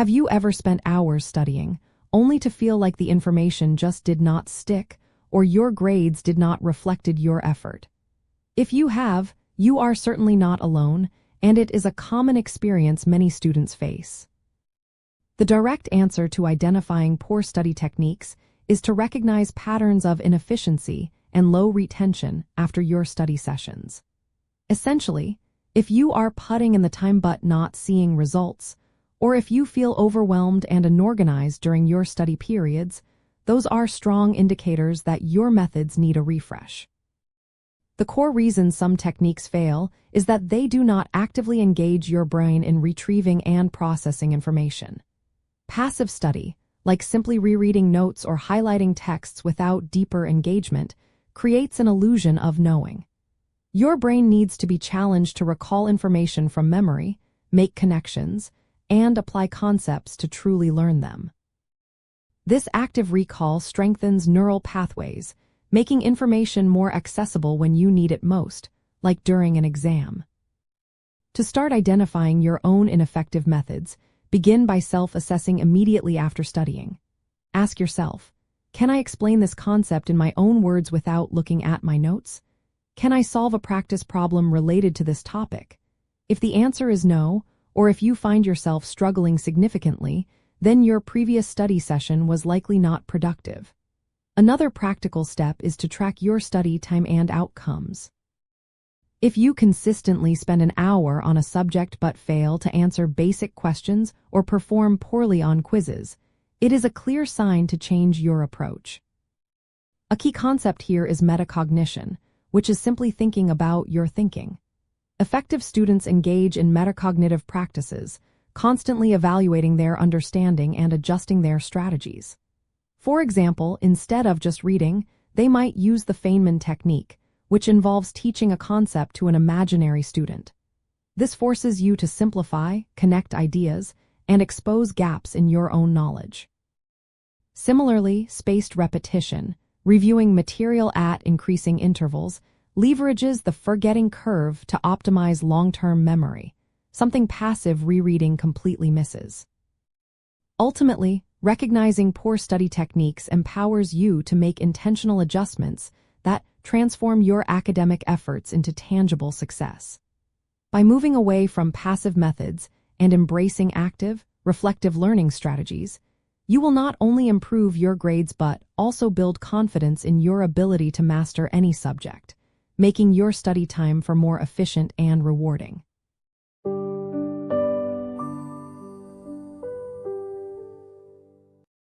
Have you ever spent hours studying, only to feel like the information just did not stick, or your grades did not reflected your effort? If you have, you are certainly not alone, and it is a common experience many students face. The direct answer to identifying poor study techniques is to recognize patterns of inefficiency and low retention after your study sessions. Essentially, if you are putting in the time but not seeing results, or if you feel overwhelmed and unorganized during your study periods, those are strong indicators that your methods need a refresh. The core reason some techniques fail is that they do not actively engage your brain in retrieving and processing information. Passive study, like simply rereading notes or highlighting texts without deeper engagement, creates an illusion of knowing. Your brain needs to be challenged to recall information from memory, make connections, and apply concepts to truly learn them. This active recall strengthens neural pathways, making information more accessible when you need it most, like during an exam. To start identifying your own ineffective methods, begin by self-assessing immediately after studying. Ask yourself, can I explain this concept in my own words without looking at my notes? Can I solve a practice problem related to this topic? If the answer is no, or if you find yourself struggling significantly, then your previous study session was likely not productive. Another practical step is to track your study time and outcomes. If you consistently spend an hour on a subject but fail to answer basic questions or perform poorly on quizzes, it is a clear sign to change your approach. A key concept here is metacognition, which is simply thinking about your thinking. Effective students engage in metacognitive practices, constantly evaluating their understanding and adjusting their strategies. For example, instead of just reading, they might use the Feynman technique, which involves teaching a concept to an imaginary student. This forces you to simplify, connect ideas, and expose gaps in your own knowledge. Similarly, spaced repetition, reviewing material at increasing intervals, leverages the forgetting curve to optimize long-term memory, something passive rereading completely misses. Ultimately, recognizing poor study techniques empowers you to make intentional adjustments that transform your academic efforts into tangible success. By moving away from passive methods and embracing active, reflective learning strategies, you will not only improve your grades but also build confidence in your ability to master any subject, making your study time for more efficient and rewarding.